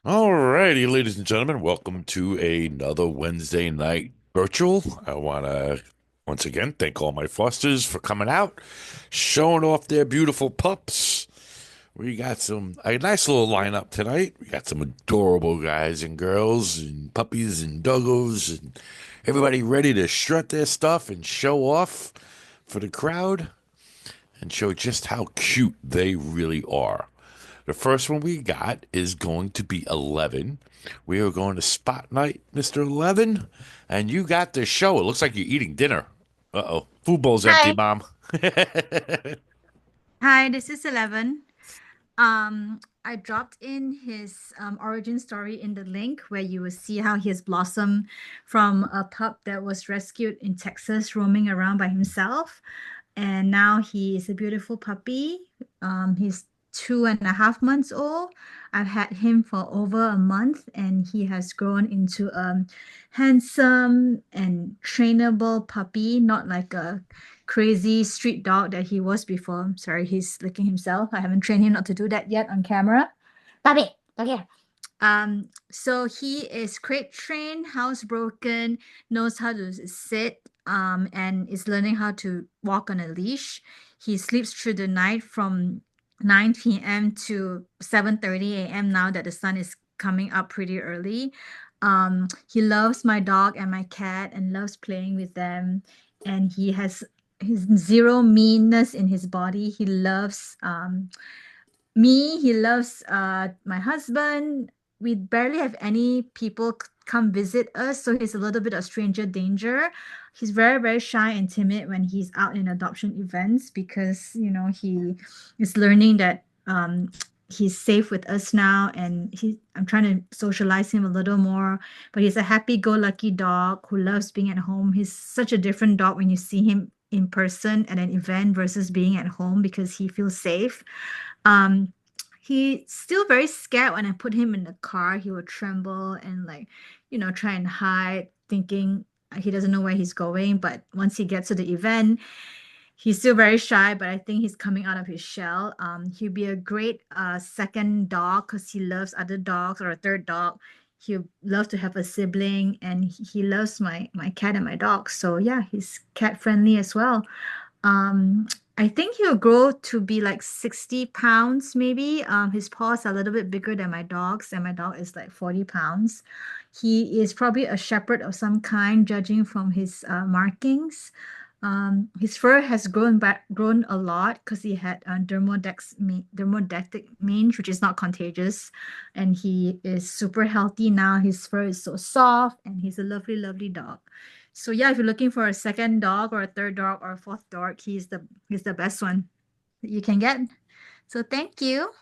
All righty, ladies and gentlemen, welcome to another Wednesday night virtual. I want to once again thank all my fosters for coming out, showing off their beautiful pups. We got a nice little lineup tonight. We got some adorable guys and girls and puppies and doggos and everybody ready to strut their stuff and show off for the crowd and show just how cute they really are. The first one we got is going to be 11. We are going to Spot Night, Mr. 11, and you got the show. It looks like you're eating dinner. Uh-oh. Food bowl's empty, Hi. Mom. Hi, this is 11. I dropped in his origin story in the link where you will see how he has blossomed from a pup that was rescued in Texas, roaming around by himself. And now he is a beautiful puppy. He's 2.5 months old. I've had him for over a month, and he has grown into a handsome and trainable puppy, not like a crazy street dog that he was before. I'm sorry, he's licking himself. I haven't trained him not to do that yet on camera. Bobby, look here. So he is crate trained, housebroken, knows how to sit, and is learning how to walk on a leash. He sleeps through the night from 9 p.m. to 7:30 a.m. now that the sun is coming up pretty early. He loves my dog and my cat and loves playing with them. And he has his zero meanness in his body. He loves me, he loves my husband. We barely have any people come visit us, so he's a little bit of stranger danger. He's very, very shy and timid when he's out in adoption events because, he is learning that he's safe with us now, and I'm trying to socialize him a little more. But he's a happy-go-lucky dog who loves being at home. He's such a different dog when you see him in person at an event versus being at home because he feels safe. um, he's still very scared when I put him in the car. He will tremble and try and hide, thinking he doesn't know where he's going. But once he gets to the event, he's still very shy, but I think he's coming out of his shell. He'll be a great second dog because he loves other dogs, or a third dog. He'll love to have a sibling, and he loves my cat and my dog. So yeah, he's cat friendly as well. Um, I think he'll grow to be like 60 pounds, maybe. His paws are a little bit bigger than my dog's, and my dog is like 40 pounds. He is probably a shepherd of some kind, judging from his markings. His fur has grown a lot because he had dermodactic mange, which is not contagious, and he is super healthy now. His fur is so soft, and he's a lovely, lovely dog. So yeah, if you're looking for a second dog or a third dog or a fourth dog, he's the best one that you can get. So thank you.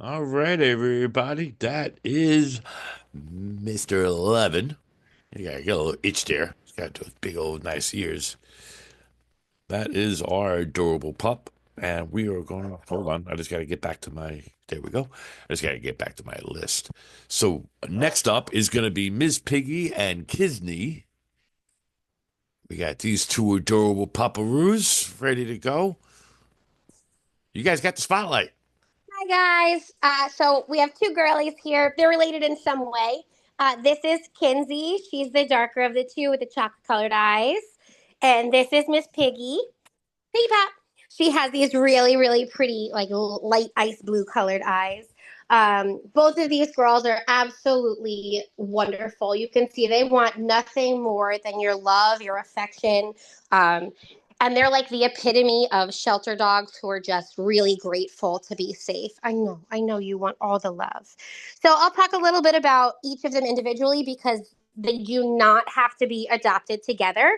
All right, everybody. That is Mr. 11. You got a little itch there. He's got those big old nice ears. That is our adorable pup. And we are going to hold on. I just got to get back to my. There we go. I just got to get back to my list. So next up is going to be Ms. Piggy and Kinsey. We got these two adorable pupperoos ready to go. You guys got the spotlight. Hi guys. So we have two girlies here. They're related in some way. This is Kinsey. She's the darker of the two with the chocolate colored eyes. And this is Miss Piggy. Hey Pop. She has these really, really pretty, like light ice blue colored eyes. Both of these girls are absolutely wonderful. You can see they want nothing more than your love, your affection. Um, and they're like the epitome of shelter dogs who are just really grateful to be safe. I know you want all the love. So I'll talk a little bit about each of them individually because they do not have to be adopted together.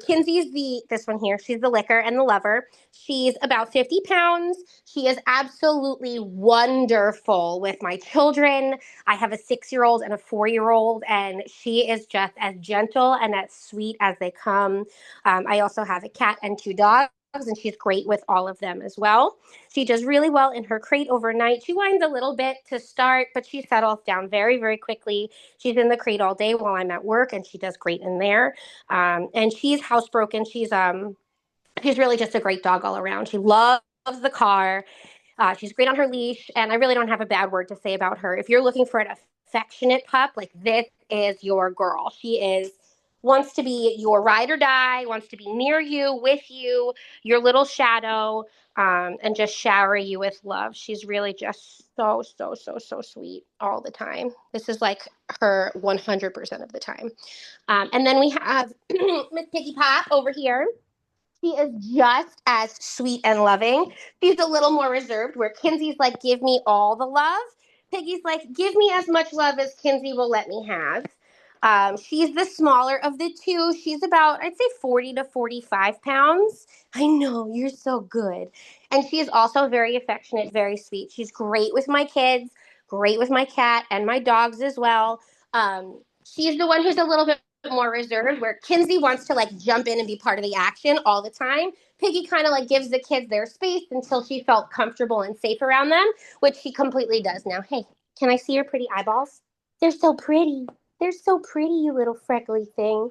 Kinsey's this one here. She's the licker and the lover. She's about 50 pounds. She is absolutely wonderful with my children. I have a 6-year-old and a 4-year old, and she is just as gentle and as sweet as they come. I also have a cat and two dogs, and she's great with all of them as well. She does really well in her crate overnight. She whines a little bit to start, but she settles down very, very quickly. She's in the crate all day while I'm at work, and she does great in there. And she's housebroken. She's really just a great dog all around. She loves the car. She's great on her leash, and I really don't have a bad word to say about her. If you're looking for an affectionate pup, like this is your girl. She is wants to be your ride or die, wants to be near you, with you, your little shadow, and just shower you with love. She's really just so, so, so, so sweet all the time. This is like her 100% of the time. And then we have Miss Piggy Pop over here. She is just as sweet and loving. She's a little more reserved, where Kinsey's like, give me all the love. Piggy's like, give me as much love as Kinsey will let me have. She's the smaller of the two. She's about, I'd say, 40 to 45 pounds. I know, you're so good. And she is also very affectionate, very sweet. She's great with my kids, great with my cat and my dogs as well. She's the one who's a little bit more reserved, where Kinsey wants to like jump in and be part of the action all the time. Piggy kind of like gives the kids their space until she felt comfortable and safe around them, which she completely does now. Hey, can I see your pretty eyeballs? They're so pretty. They're so pretty, you little freckly thing.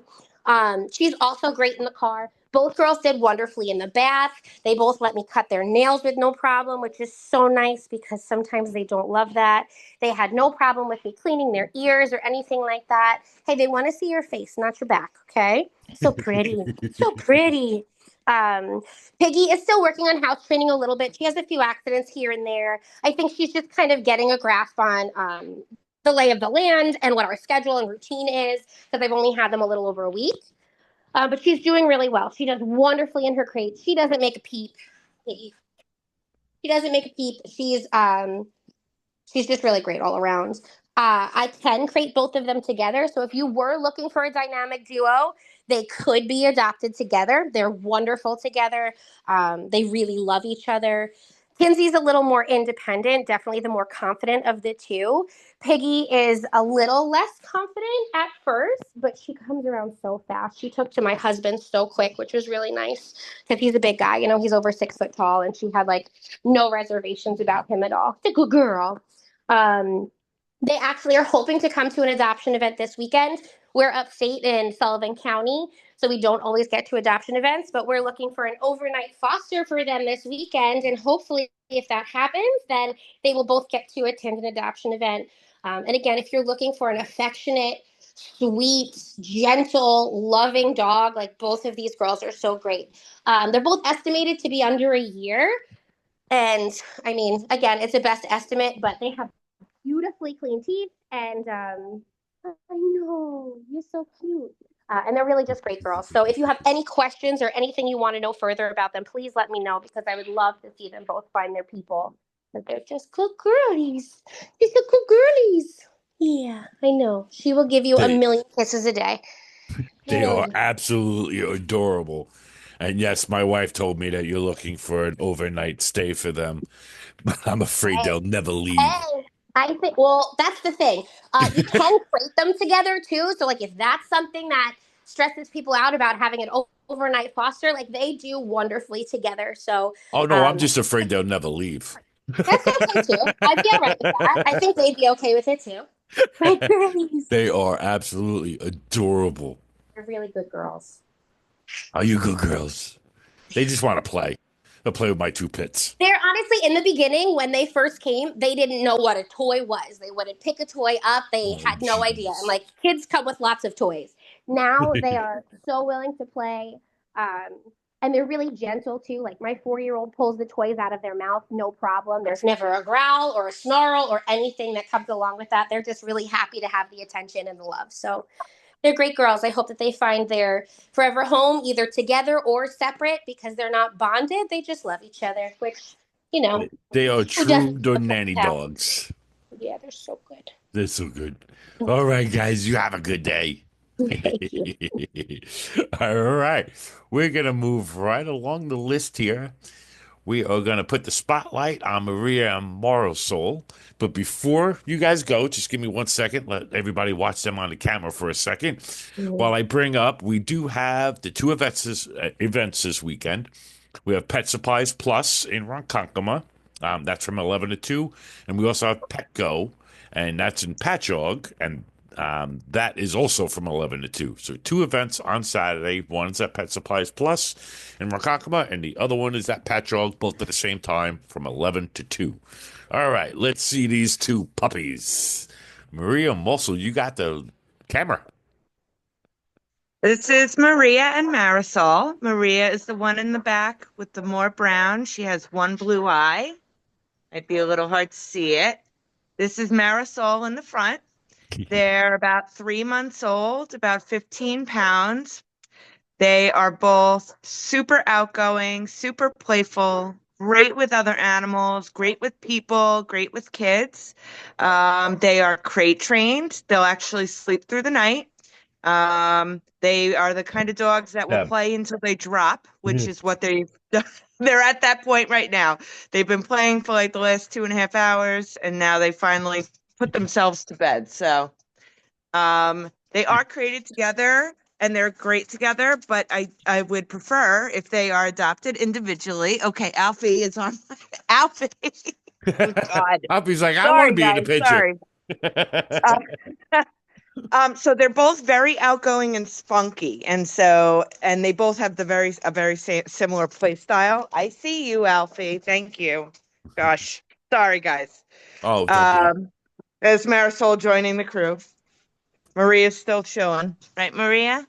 She's also great in the car. Both girls did wonderfully in the bath. They both let me cut their nails with no problem, which is so nice because sometimes they don't love that. They had no problem with me cleaning their ears or anything like that. Hey, they want to see your face, not your back, okay? So pretty. So pretty. Um, Piggy is still working on house training a little bit. She has a few accidents here and there. I think she's just kind of getting a grasp on the lay of the land and what our schedule and routine is, because I've only had them a little over a week. But she's doing really well. She does wonderfully in her crate. She doesn't make a peep. She doesn't make a peep. She's just really great all around. I can crate both of them together. So if you were looking for a dynamic duo, they could be adopted together. They're wonderful together. They really love each other. Kinsey's a little more independent, definitely the more confident of the two. Piggy is a little less confident at first, but she comes around so fast. She took to my husband so quick, which was really nice because he's a big guy. You know, he's over 6 foot tall, and she had like no reservations about him at all. It's a good girl. Um, they actually are hoping to come to an adoption event this weekend. We're upstate in Sullivan County, so we don't always get to adoption events, but we're looking for an overnight foster for them this weekend. And hopefully, if that happens, then they will both get to attend an adoption event. And again, if you're looking for an affectionate, sweet, gentle, loving dog, like both of these girls are so great. They're both estimated to be under a year. And I mean, again, it's a best estimate, but they have beautifully clean teeth. And I know, you're so cute. And they're really just great girls. So if you have any questions or anything you want to know further about them, please let me know, because I would love to see them both find their people. But they're just good girlies. They're so good girlies. Yeah, I know. She will give you a They million kisses a day. they are Million. absolutely adorable. And yes, my wife told me that you're looking for an overnight stay for them, but I'm afraid Hey, they'll never leave. hey. I think, well, that's the thing. You can crate them together too. So, like, if that's something that stresses people out about having an overnight foster, like, they do wonderfully together. So, Oh no, I'm um, just afraid they'll never leave. that's okay too. I'd be all right with that. I think they'd be okay with it too. My girlies. They are absolutely adorable. They're really good girls. Are you good girls? They just want to play. They'll play with my two pits. They're honestly, in the beginning, when they first came, they didn't know what a toy was. They wouldn't pick a toy up. They Oh, had no idea. And jeez. like, kids come with lots of toys. Now they are so willing to play. Um, and they're really gentle too. Like, my 4-year-old pulls the toys out of their mouth, no problem. There's never a growl or a snarl or anything that comes along with that. They're just really happy to have the attention and the love. So they're great girls. I hope that they find their forever home, either together or separate, because they're not bonded. They just love each other, which, you know, They are who doesn't true love nanny that? dogs. Yeah, they're so good. They're so good. All right, guys, you have a good day. Thank you. All right. We're going to move right along the list here. We are going to put the spotlight on Maria and Marisol. But before you guys go, just give me 1 second. Let everybody watch them on the camera for a second. While I bring up, we do have the two events this weekend. We have Pet Supplies Plus in Ronkonkoma. That's from 11 to 2. And we also have Pet Go, and that's in Patchogue. And That is also from 11 to 2. So two events on Saturday. One's at Pet Supplies Plus in Ronkonkoma, and the other one is at Patchogue, both at the same time from 11 to 2. All right, let's see these two puppies. Maria Mossel, you got the camera. This is Maria and Marisol. Maria is the one in the back with the more brown. She has one blue eye. Might be a little hard to see it. This is Marisol in the front. They're about 3 months old, about 15 pounds. They are both super outgoing, super playful, great with other animals, great with people, great with kids. They are crate trained. They'll actually sleep through the night. They are the kind of dogs that will Yeah. play until they drop, which is what they're at that point right now. They've been playing for like the last 2.5 hours, and now they finally put themselves to bed. So they are created together and they're great together, but I would prefer if they are adopted individually. Okay, Alfie is on. Alfie. Oh, God. Hoppy's like, I want to Sorry, be in the guys. picture. Sorry. So they're both very outgoing and spunky, and they both have a very similar play style. I see you, Alfie. Thank you. Gosh, sorry, guys. Oh, don't be. There's Marisol joining the crew. Maria's still chilling, right, Maria?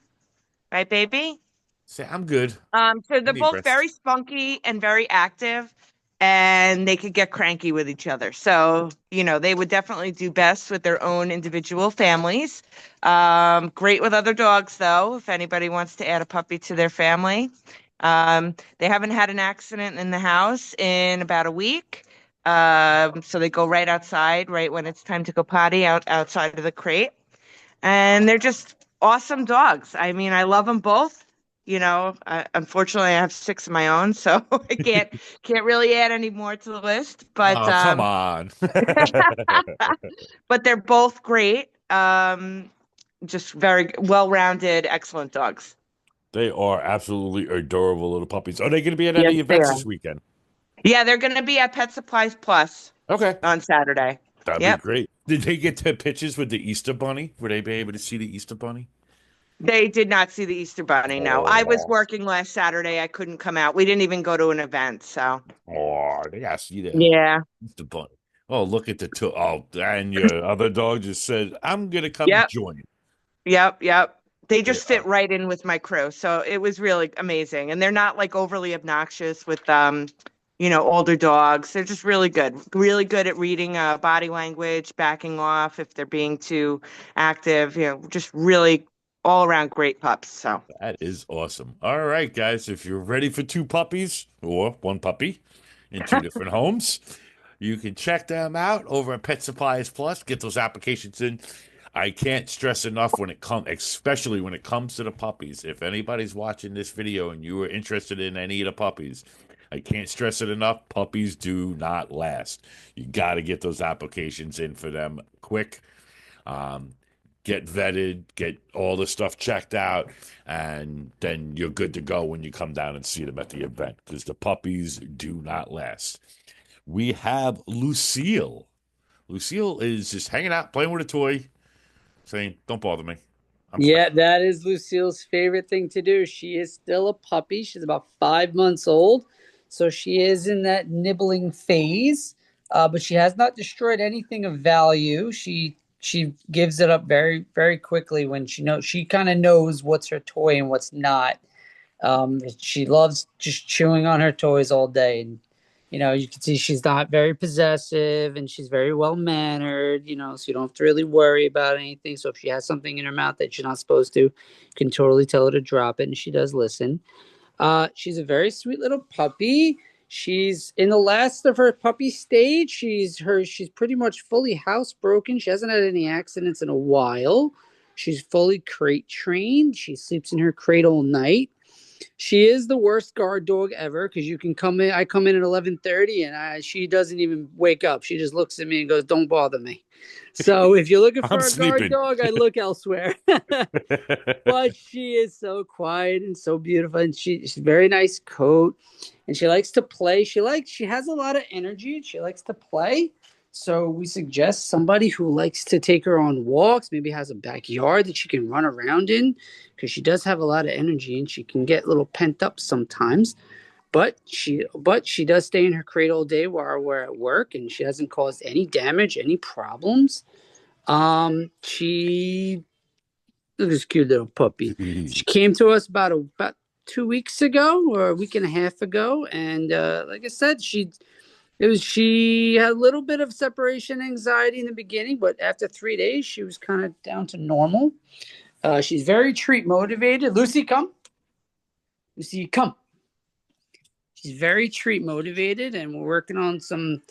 Right, baby? Say, I'm good. So I they're need both rest. very spunky and very active, and they could get cranky with each other. So, they would definitely do best with their own individual families. Great with other dogs, though, if anybody wants to add a puppy to their family. They haven't had an accident in the house in about a week. So they go right outside, right when it's time to go potty outside of the crate. And they're just awesome dogs. I mean, I love them both. Unfortunately, I have 6 of my own, so I can't really add any more to the list. But Oh, come on. but they're both great. Just very well-rounded, excellent dogs. They are absolutely adorable little puppies. Are they going to be at Yes, any they events are. this weekend? Yeah, they're going to be at Pet Supplies Plus Okay. on Saturday. That'd be Yep. great. Did they get the pictures with the Easter Bunny? Were they be able to see the Easter Bunny? They did not see the Easter Bunny. No, I was Oh, working last Saturday. I couldn't come out. We didn't even go to an event. So they got to see the yeah. Easter Bunny. Oh, look at the two. Oh, and your other dog just said, I'm going to come Yep. join. Yep. They They just fit are. right in with my crew. So it was really amazing. And they're not like overly obnoxious with older dogs. They're just really good. Really good at reading body language, backing off if they're being too active, just really all around great pups. So That is awesome. All right, guys, if you're ready for two puppies or one puppy in two different homes, you can check them out over at Pet Supplies Plus. Get those applications in. I can't stress enough when it comes, especially when it comes to the puppies. If anybody's watching this video and you are interested in any of the puppies, I can't stress it enough. Puppies do not last. You got to get those applications in for them quick. Um, get vetted, get all the stuff checked out, and then you're good to go when you come down and see them at the event because the puppies do not last. We have Lucille. Lucille is just hanging out, playing with a toy, saying, "Don't bother me. I'm fine." Yeah, that is Lucille's favorite thing to do. She is still a puppy. She's about 5 months old. So she is in that nibbling phase, but she has not destroyed anything of value. She gives it up very, very quickly when she kind of knows what's her toy and what's not. She loves just chewing on her toys all day. And, you can see she's not very possessive and she's very well mannered, so you don't have to really worry about anything. So if she has something in her mouth that she's not supposed to, you can totally tell her to drop it. And she does listen. She's a very sweet little puppy. She's in the last of her puppy stage. She's pretty much fully housebroken. She hasn't had any accidents in a while. She's fully crate trained. She sleeps in her crate all night. She is the worst guard dog ever because you can come in. I come in at 11:30 and she doesn't even wake up. She just looks at me and goes, "Don't bother me." So if you're looking for I'm a guard sleeping. dog, I look elsewhere. But she is so quiet and so beautiful, and she's a very nice coat, and she likes to play. She has a lot of energy. She likes to play. So we suggest somebody who likes to take her on walks, maybe has a backyard that she can run around in, because she does have a lot of energy and she can get a little pent up sometimes. But she does stay in her crate all day while we're at work, and she hasn't caused any damage, any problems. She Look at this cute little puppy. She came to us about 2 weeks ago or a week and a half ago, and like I said, she had a little bit of separation anxiety in the beginning, but after 3 days, she was kind of down to normal. She's very treat motivated. Lucy, come. Lucy, come. She's very treat motivated, and we're working on some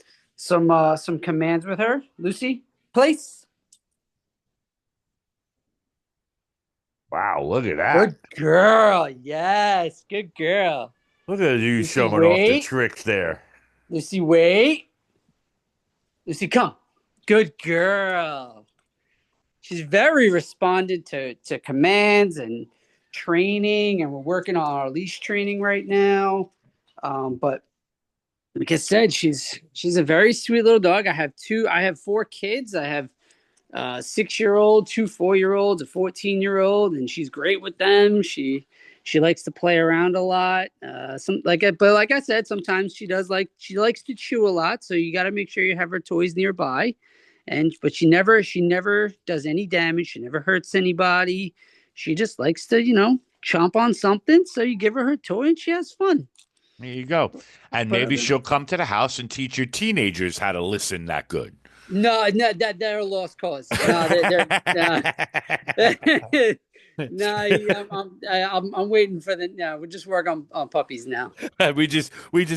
commands with her. Lucy, place. Wow, look at that. Good girl. Yes, good girl. Look at you Lucy, showing off the wait. tricks there. Lucy, wait. Lucy, come. Good girl. She's very respondent to commands and training, and we're working on our leash training right now. But like I said, she's a very sweet little dog. I have 4 kids. I have a 6-year-old, 2 4-year-olds, a 14-year-old, and she's great with them. She likes to play around a lot. But like I said, sometimes she likes to chew a lot. So you got to make sure you have her toys nearby. But she never does any damage. She never hurts anybody. She just likes to chomp on something. So you give her toy and she has fun. There you go. And maybe she'll come to the house and teach your teenagers how to listen that good. No, they're a lost cause. No, they're no. I'm waiting for the. No, we just work on puppies now. we just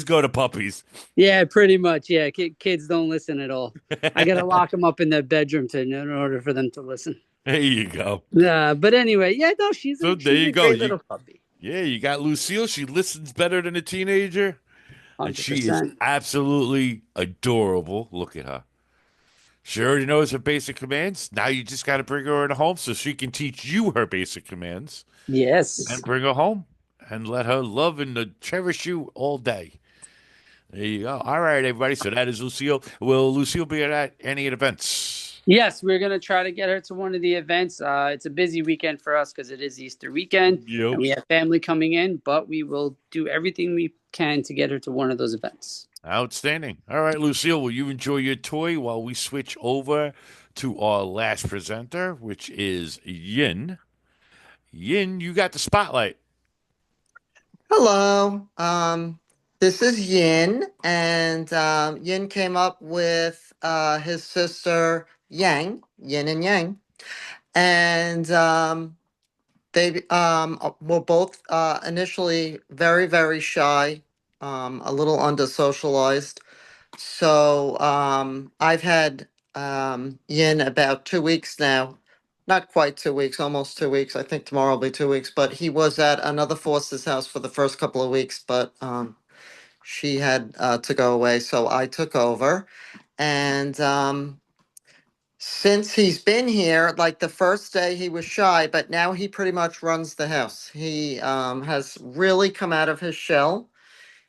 go to puppies. Yeah, pretty much. Yeah, kids don't listen at all. I gotta lock them up in their bedroom in order for them to listen. There you go. But anyway, yeah, no, she's a great little puppy. Yeah, you got Lucille. She listens better than a teenager, 100%. and she is absolutely adorable. Look at her. She already knows her basic commands. Now you just got to bring her in home so she can teach you her basic commands. Yes. And bring her home and let her love and cherish you all day. There you go. All right, everybody. So that is Lucille. Will Lucille be at any events? Yes, we're going to try to get her to one of the events. It's a busy weekend for us because it is Easter weekend. Yep. And we have family coming in, but we will do everything we can to get her to one of those events. Outstanding. All right, Lucille, will you enjoy your toy while we switch over to our last presenter, which is Yin? Yin, you got the spotlight. Hello. This is Yin, and Yin came up with his sister Yang, Yin and Yang, and they were both initially very, very shy, a little under socialized. So I've had Yin about 2 weeks now. Not quite 2 weeks, almost 2 weeks. I think tomorrow will be 2 weeks. But he was at another foster's house for the first couple of weeks, but she had to go away, so I took over. And since he's been here, like the first day he was shy, but now he pretty much runs the house. He has really come out of his shell.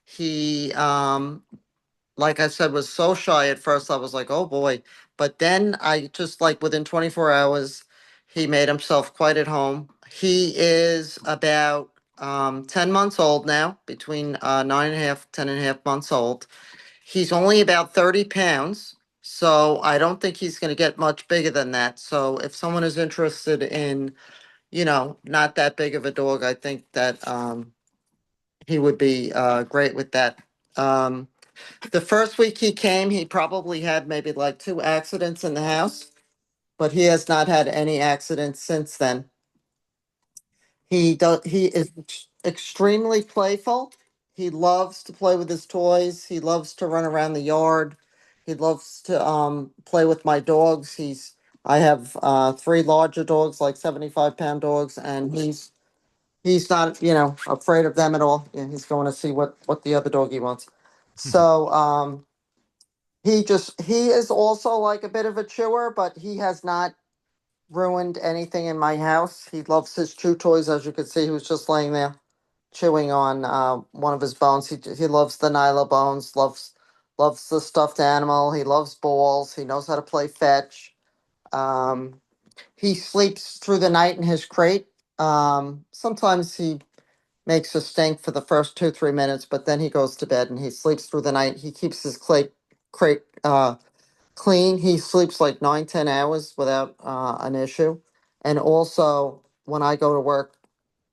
He like I said, was so shy at first. I was like, oh boy. But then I just like within 24 hours, he made himself quite at home. He is about 10 months old now, between 9.5, 10.5 months old. He's only about 30 pounds. So I don't think he's going to get much bigger than that. So if someone is interested in, not that big of a dog, I think that he would be great with that. The first week he came, he probably had maybe like 2 accidents in the house, but he has not had any accidents since then. He is extremely playful. He loves to play with his toys. He loves to run around the yard. He loves to play with my dogs. I have 3 larger dogs, like 75-pound dogs, and he's not, afraid of them at all. Yeah, he's going to see what the other doggy wants. So he is also like a bit of a chewer, but he has not ruined anything in my house. He loves his chew toys, as you can see. He was just laying there chewing on one of his bones. He loves the Nyla bones, loves loves the stuffed animal. He loves balls. He knows how to play fetch. Um, he sleeps through the night in his crate. Sometimes he makes a stink for the first 2, 3 minutes, but then he goes to bed and he sleeps through the night. He keeps his crate clean. He sleeps like 9, 10 hours without an issue. And also, when I go to work,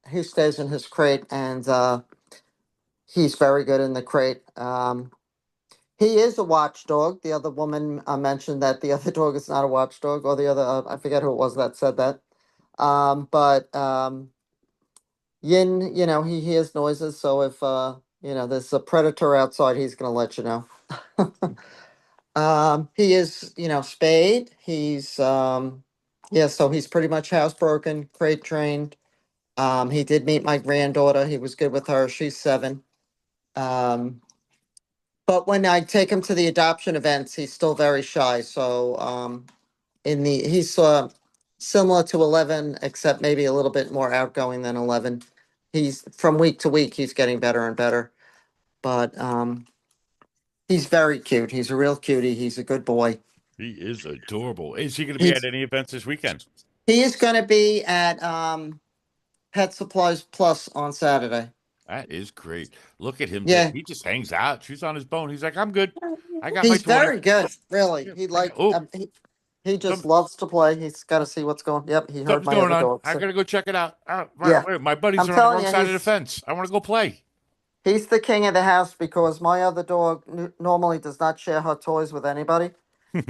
he stays in his crate, and he's very good in the crate. He is a watchdog. The other woman mentioned that the other dog is not a watchdog, or the other, I forget who it was that said that. But Yin, he hears noises, so if there's a predator outside, he's gonna let you know. He is, spayed. He's yeah, so he's pretty much housebroken, crate trained. He did meet my granddaughter. He was good with her. She's 7. Um, but when I take him to the adoption events, he's still very shy. So he's similar to 11, except maybe a little bit more outgoing than 11. He's from week to week, he's getting better and better. But he's very cute. He's a real cutie. He's a good boy. He is adorable. Is he going to be at He's any events this weekend? he is going to be at Pet Supplies Plus on Saturday. That is great. Look at him. Yeah, He just hangs out. She's on his bone. He's like, I'm good. I got my he's toy. very good. Really, Yeah, he just some, loves to play. He's got to see what's going. Yep, he heard something's my going other on. dog. I So, got to go check it out. yeah, My buddies I'm are on the telling wrong you, side of the fence. I want to go play. he's the king of the house because my other dog normally does not share her toys with anybody,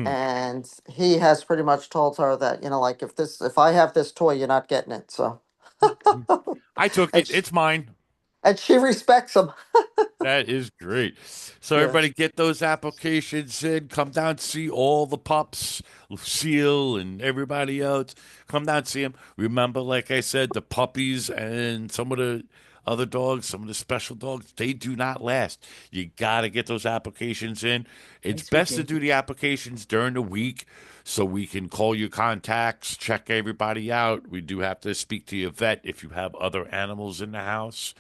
and he has pretty much told her that like if I have this toy, you're not getting it. So, I took and it. she, It's mine. and she respects him. That is great. So Yeah. everybody get those applications in. Come down, see all the pups, Lucille and everybody else. Come down, see them. Remember, like I said, the puppies and some of the other dogs, some of the special dogs, they do not last. You got to get those applications in. It's Yes, we best to do. do the applications during the week so we can call your contacts, check everybody out. We do have to speak to your vet if you have other animals in the house.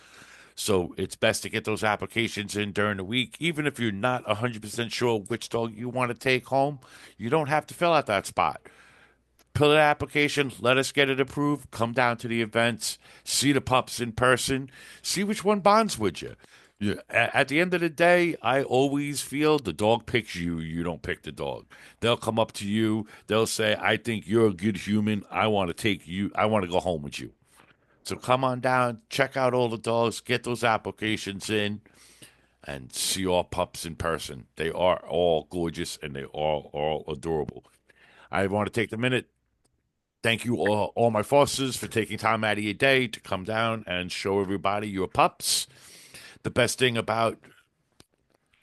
So it's best to get those applications in during the week. Even if you're not 100% sure which dog you want to take home, you don't have to fill out that spot. Fill an application, let us get it approved, come down to the events, see the pups in person, see which one bonds with you. At the end of the day, I always feel the dog picks you, you don't pick the dog. They'll come up to you, they'll say, I think you're a good human. I want to take you, I want to go home with you. So come on down, check out all the dogs, get those applications in, and see all pups in person. They are all gorgeous and they are all adorable. I want to take the minute. Thank you all my fosters for taking time out of your day to come down and show everybody your pups. The best thing about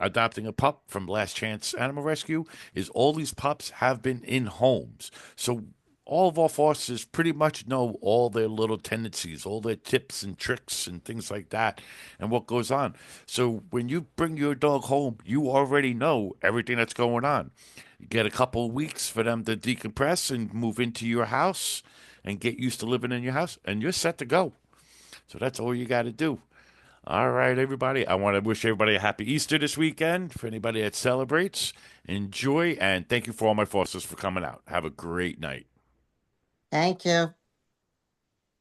adopting a pup from Last Chance Animal Rescue is all these pups have been in homes. So all of our fosters pretty much know all their little tendencies, all their tips and tricks and things like that, and what goes on. So when you bring your dog home, you already know everything that's going on. You get a couple of weeks for them to decompress and move into your house and get used to living in your house, and you're set to go. So that's all you got to do. All right, everybody. I want to wish everybody a happy Easter this weekend. For anybody that celebrates, enjoy, and thank you for all my fosters for coming out. Have a great night. Thank you.